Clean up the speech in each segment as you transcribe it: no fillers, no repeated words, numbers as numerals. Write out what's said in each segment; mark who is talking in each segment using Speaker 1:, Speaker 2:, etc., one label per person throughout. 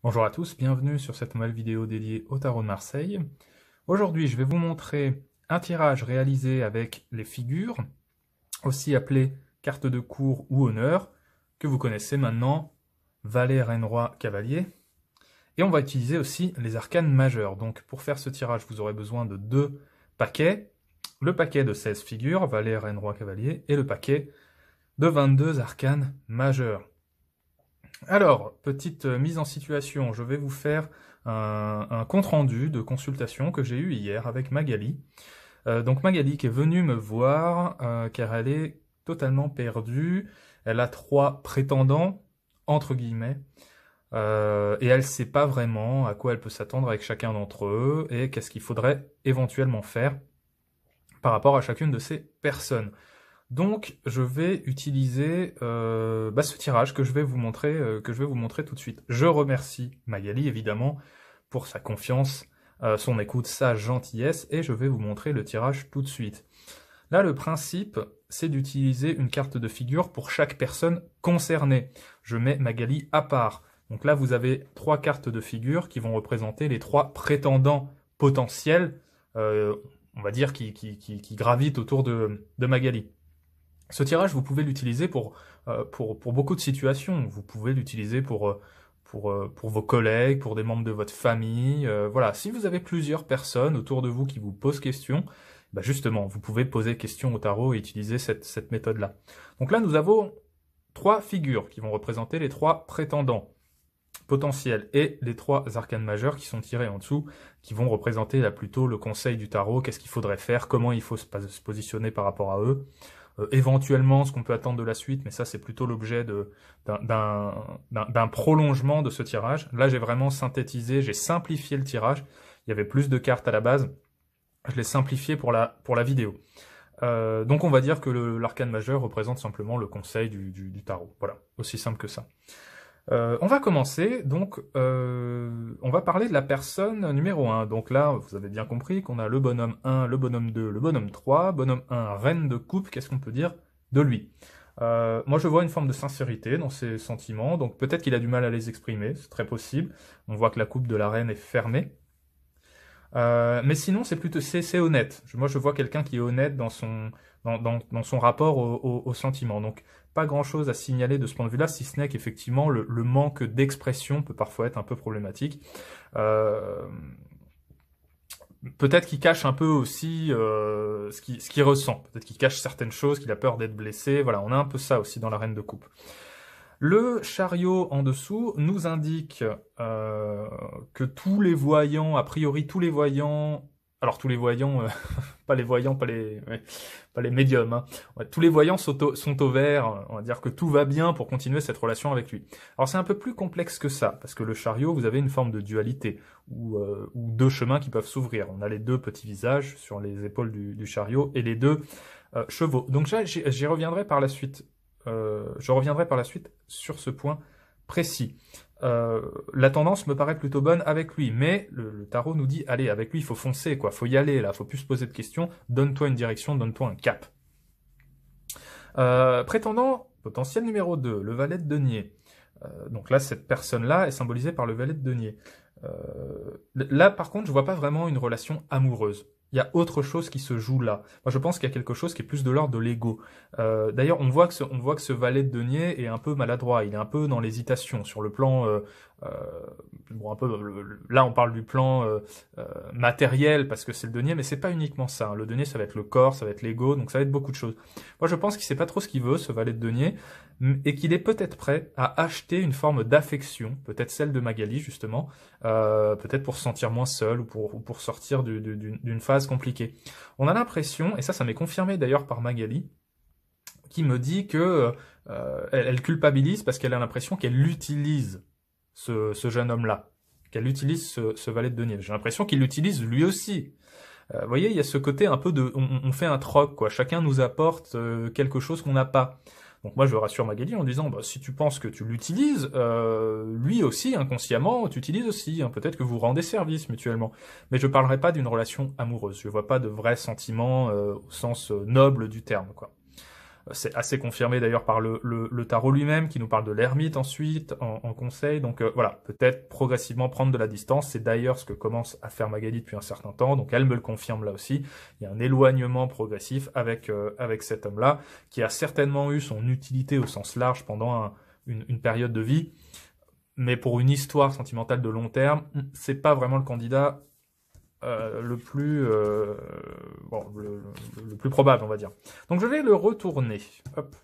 Speaker 1: Bonjour à tous, bienvenue sur cette nouvelle vidéo dédiée au tarot de Marseille. Aujourd'hui, je vais vous montrer un tirage réalisé avec les figures, aussi appelées cartes de cour ou honneur, que vous connaissez maintenant, valet, reine, roi, cavalier. Et on va utiliser aussi les arcanes majeures. Donc pour faire ce tirage, vous aurez besoin de deux paquets. Le paquet de 16 figures, valet, reine, roi, cavalier, et le paquet de 22 arcanes majeures. Alors, petite mise en situation, je vais vous faire un compte-rendu de consultation que j'ai eu hier avec Magali. Donc Magali qui est venue me voir car elle est totalement perdue. Elle a 3 prétendants, entre guillemets, et elle ne sait pas vraiment à quoi elle peut s'attendre avec chacun d'entre eux et qu'est-ce qu'il faudrait éventuellement faire par rapport à chacune de ces personnes. Donc, je vais utiliser ce tirage que je vais vous montrer, tout de suite. Je remercie Magali, évidemment, pour sa confiance, son écoute, sa gentillesse, et je vais vous montrer le tirage tout de suite. Là, le principe, c'est d'utiliser une carte de figure pour chaque personne concernée. Je mets Magali à part. Donc là, vous avez 3 cartes de figure qui vont représenter les 3 prétendants potentiels, on va dire, qui gravitent autour de Magali. Ce tirage, vous pouvez l'utiliser pour beaucoup de situations. Vous pouvez l'utiliser pour vos collègues, pour des membres de votre famille. Voilà, si vous avez plusieurs personnes autour de vous qui vous posent question, bah justement, vous pouvez poser question au tarot et utiliser cette méthode-là. Donc là, nous avons 3 figures qui vont représenter les 3 prétendants potentiels et les 3 arcanes majeures qui sont tirés en dessous, qui vont représenter là plutôt le conseil du tarot, qu'est-ce qu'il faudrait faire, comment il faut se positionner par rapport à eux. Éventuellement ce qu'on peut attendre de la suite, mais ça c'est plutôt l'objet d'un prolongement de ce tirage. Là j'ai vraiment synthétisé, j'ai simplifié le tirage, il y avait plus de cartes à la base, je l'ai simplifié pour la vidéo. Donc on va dire que l'arcane majeur représente simplement le conseil du tarot, voilà, aussi simple que ça. On va commencer, donc on va parler de la personne numéro 1. Donc là, vous avez bien compris qu'on a le bonhomme 1, le bonhomme 2, le bonhomme 3. Bonhomme 1, reine de coupe, qu'est-ce qu'on peut dire de lui? Moi je vois une forme de sincérité dans ses sentiments, donc peut-être qu'il a du mal à les exprimer, c'est très possible. On voit que la coupe de la reine est fermée. Mais sinon, c'est honnête. Moi, je vois quelqu'un qui est honnête dans son rapport au sentiment. Donc, pas grand-chose à signaler de ce point de vue-là, si ce n'est qu'effectivement, le manque d'expression peut parfois être un peu problématique. Peut-être qu'il cache un peu aussi ce qu'il ressent. Peut-être qu'il cache certaines choses, qu'il a peur d'être blessé. Voilà, on a un peu ça aussi dans la reine de coupe. Le chariot en dessous nous indique que tous les voyants, a priori tous les voyants, alors tous les voyants, pas les voyants, pas les médiums, hein. Ouais, tous les voyants sont au vert, on va dire que tout va bien pour continuer cette relation avec lui. Alors c'est un peu plus complexe que ça, parce que le chariot, vous avez une forme de dualité, ou 2 chemins qui peuvent s'ouvrir. On a les 2 petits visages sur les épaules du chariot, et les 2 chevaux. Donc j'y reviendrai par la suite. Je reviendrai par la suite sur ce point précis. La tendance me paraît plutôt bonne avec lui, mais le tarot nous dit, allez, avec lui, il faut foncer, quoi, faut y aller, là, faut plus se poser de questions, donne-toi une direction, donne-toi un cap. Prétendant potentiel numéro 2, le valet de denier. Donc là, cette personne-là est symbolisée par le valet de denier. Là, par contre, je vois pas vraiment une relation amoureuse. Il y a autre chose qui se joue là. Moi, je pense qu'il y a quelque chose qui est plus de l'ordre de l'ego. D'ailleurs, on voit que ce valet de denier est un peu maladroit. Il est un peu dans l'hésitation sur le plan. Bon, un peu. Là, on parle du plan matériel parce que c'est le denier, mais c'est pas uniquement ça, hein. Le denier, ça va être le corps, ça va être l'ego, donc ça va être beaucoup de choses. Moi, je pense qu'il sait pas trop ce qu'il veut, ce valet de denier, et qu'il est peut-être prêt à acheter une forme d'affection, peut-être celle de Magali justement. Peut-être pour se sentir moins seul ou pour sortir d'une phase compliquée. On a l'impression, et ça m'est confirmé d'ailleurs par Magali, qui me dit que elle culpabilise parce qu'elle a l'impression qu'elle utilise ce jeune homme-là, qu'elle utilise ce valet de denier. J'ai l'impression qu'il l'utilise lui aussi. Vous voyez, il y a ce côté un peu de... On fait un troc, quoi. Chacun nous apporte quelque chose qu'on n'a pas. Donc moi, je rassure Magali en disant, bah, si tu penses que tu l'utilises, lui aussi, inconsciemment, tu utilises aussi. Hein. Peut-être que vous rendez service mutuellement. Mais je parlerai pas d'une relation amoureuse. Je vois pas de vrais sentiments au sens noble du terme, quoi. C'est assez confirmé d'ailleurs par le tarot lui-même, qui nous parle de l'ermite ensuite, en conseil. Donc voilà, peut-être progressivement prendre de la distance. C'est d'ailleurs ce que commence à faire Magali depuis un certain temps. Donc elle me le confirme là aussi. Il y a un éloignement progressif avec cet homme-là, qui a certainement eu son utilité au sens large pendant une période de vie. Mais pour une histoire sentimentale de long terme, c'est pas vraiment le candidat le plus probable, on va dire. Donc je vais le retourner. Hop.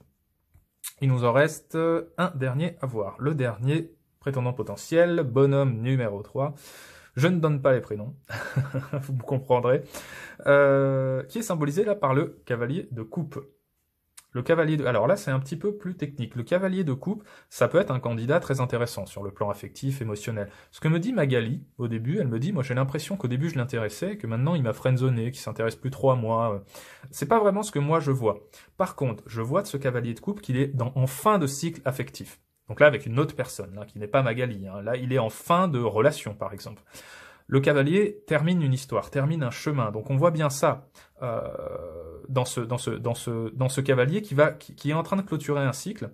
Speaker 1: Il nous en reste un dernier à voir. Le dernier prétendant potentiel, bonhomme numéro 3. Je ne donne pas les prénoms, vous me comprendrez. Qui est symbolisé là par le cavalier de coupe. Le cavalier de... Alors là, c'est un petit peu plus technique. Le cavalier de coupe, ça peut être un candidat très intéressant sur le plan affectif, émotionnel. Ce que me dit Magali, au début, elle me dit, moi j'ai l'impression qu'au début je l'intéressais, que maintenant il m'a friendzoné, qu'il s'intéresse plus trop à moi. C'est pas vraiment ce que moi je vois. Par contre, je vois de ce cavalier de coupe qu'il est en fin de cycle affectif. Donc là, avec une autre personne, là, qui n'est pas Magali. Hein. Là, il est en fin de relation, par exemple. Le cavalier termine une histoire, termine un chemin. Donc on voit bien ça dans ce cavalier qui est en train de clôturer un cycle,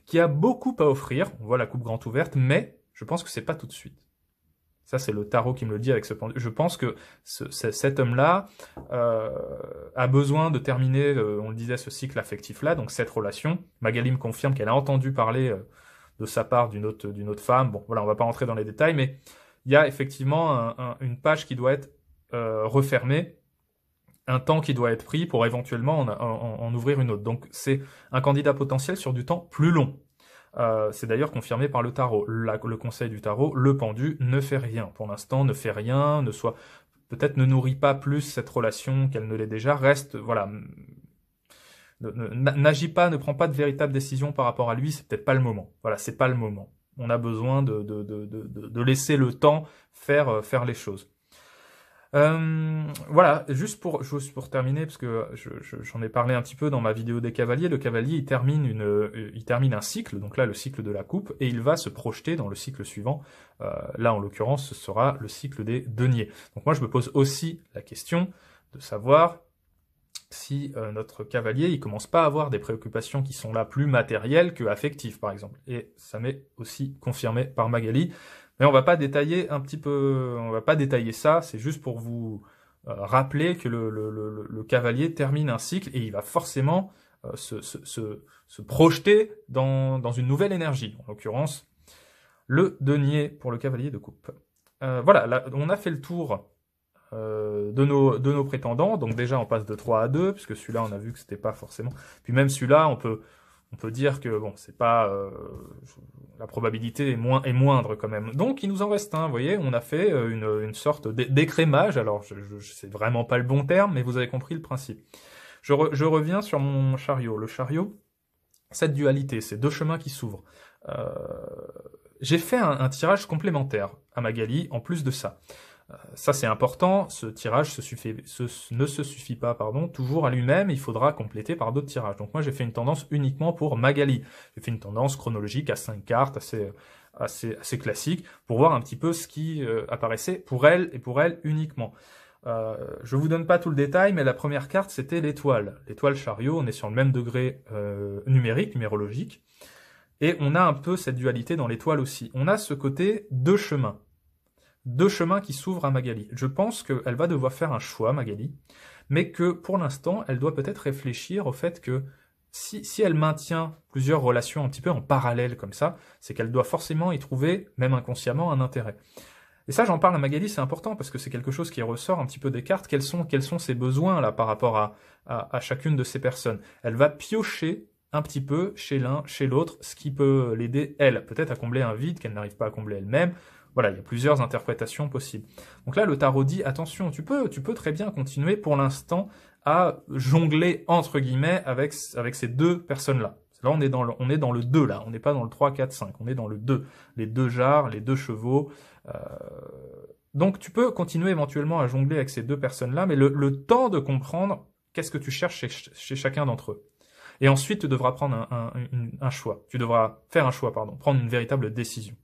Speaker 1: qui a beaucoup à offrir. On voit la coupe grande ouverte, mais je pense que c'est pas tout de suite. Ça, c'est le tarot qui me le dit avec ce pendule. Je pense que cet homme-là a besoin de terminer, on le disait, ce cycle affectif-là, donc cette relation. Magali me confirme qu'elle a entendu parler de sa part d'une autre femme. Bon, voilà, on va pas rentrer dans les détails, mais il y a effectivement une page qui doit être refermée, un temps qui doit être pris pour éventuellement en ouvrir une autre. Donc c'est un candidat potentiel sur du temps plus long. C'est d'ailleurs confirmé par le tarot. Le conseil du tarot, le pendu ne fait rien. Pour l'instant, ne fait rien, peut-être ne nourrit pas plus cette relation qu'elle ne l'est déjà, reste, voilà, n'agit pas, ne prend pas de véritable décision par rapport à lui, c'est peut-être pas le moment. Voilà, c'est pas le moment. On a besoin de laisser le temps faire les choses. Voilà, juste pour terminer, parce que j'en ai parlé un petit peu dans ma vidéo des cavaliers, le cavalier il termine un cycle, donc là le cycle de la coupe, et il va se projeter dans le cycle suivant. Là en l'occurrence ce sera le cycle des deniers. Donc moi je me pose aussi la question de savoir si notre cavalier il commence pas à avoir des préoccupations qui sont là plus matérielles que affectives par exemple. Et ça m'est aussi confirmé par Magali. Mais on va pas détailler on va pas détailler ça, c'est juste pour vous rappeler que le cavalier termine un cycle et il va forcément se projeter dans une nouvelle énergie, en l'occurrence le denier pour le cavalier de coupe. Voilà, là, on a fait le tour de nos prétendants, donc déjà on passe de 3 à 2, puisque celui-là on a vu que c'était pas forcément... Puis même celui-là, on peut dire que bon, c'est pas... la probabilité est moindre quand même. Donc il nous en reste un, vous voyez, on a fait une sorte d'écrémage, alors c'est vraiment pas le bon terme, mais vous avez compris le principe. Je reviens sur mon chariot. Le chariot, cette dualité, ces deux chemins qui s'ouvrent. J'ai fait un tirage complémentaire à Magali, en plus de ça. Ça c'est important, ce tirage ne se suffit pas toujours à lui-même, il faudra compléter par d'autres tirages. Donc moi j'ai fait une tendance uniquement pour Magali. J'ai fait une tendance chronologique à 5 cartes, assez classique, pour voir un petit peu ce qui apparaissait pour elle et pour elle uniquement. Je vous donne pas tout le détail, mais la première carte c'était l'étoile. L'étoile chariot, on est sur le même degré numérologique, et on a un peu cette dualité dans l'étoile aussi. On a ce côté deux chemins qui s'ouvrent à Magali. Je pense qu'elle va devoir faire un choix, Magali, mais que pour l'instant, elle doit peut-être réfléchir au fait que si elle maintient plusieurs relations un petit peu en parallèle comme ça, c'est qu'elle doit forcément y trouver, même inconsciemment, un intérêt. Et ça, j'en parle à Magali, c'est important parce que c'est quelque chose qui ressort un petit peu des cartes. Quels sont ses besoins là par rapport à chacune de ces personnes? Elle va piocher un petit peu chez l'un, chez l'autre, ce qui peut l'aider, elle, peut-être à combler un vide qu'elle n'arrive pas à combler elle-même. Voilà, il y a plusieurs interprétations possibles. Donc là, le tarot dit, attention, tu peux très bien continuer pour l'instant à jongler, entre guillemets, avec ces deux personnes-là. Là, on est dans le 2, là. On n'est pas dans le 3, 4, 5. On est dans le 2. Les deux jarres, les deux chevaux. Donc, tu peux continuer éventuellement à jongler avec ces deux personnes-là, mais le temps de comprendre qu'est-ce que tu cherches chez chacun d'entre eux. Et ensuite, tu devras prendre un choix. Tu devras faire un choix, prendre une véritable décision.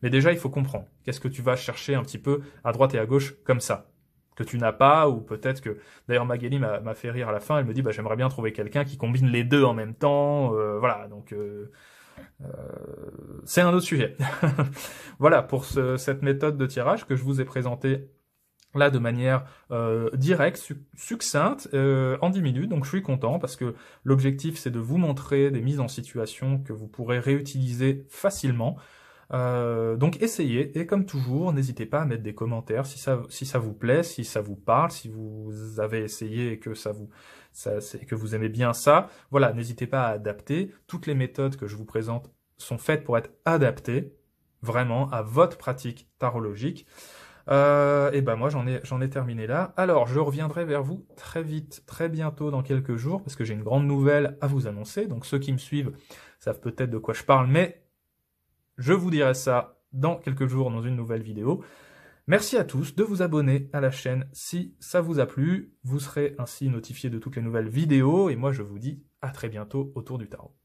Speaker 1: Mais déjà, il faut comprendre. Qu'est-ce que tu vas chercher un petit peu à droite et à gauche comme ça? que tu n'as pas, ou peut-être que, d'ailleurs Magali m'a fait rire à la fin, elle me dit, bah, j'aimerais bien trouver quelqu'un qui combine les deux en même temps, voilà, donc c'est un autre sujet. Voilà pour cette méthode de tirage que je vous ai présentée là de manière directe, succincte, en 10 minutes. Donc je suis content parce que l'objectif c'est de vous montrer des mises en situation que vous pourrez réutiliser facilement. Donc essayez, et comme toujours, n'hésitez pas à mettre des commentaires si ça vous plaît, si ça vous parle, si vous avez essayé et que que vous aimez bien ça. Voilà, n'hésitez pas à adapter. Toutes les méthodes que je vous présente sont faites pour être adaptées vraiment à votre pratique tarologique. Et ben moi j'en ai terminé là. Alors je reviendrai vers vous très vite, très bientôt dans quelques jours, parce que j'ai une grande nouvelle à vous annoncer. Donc ceux qui me suivent savent peut-être de quoi je parle, mais je vous dirai ça dans quelques jours dans une nouvelle vidéo. Merci à tous de vous abonner à la chaîne si ça vous a plu. Vous serez ainsi notifié de toutes les nouvelles vidéos, et moi je vous dis à très bientôt autour du tarot.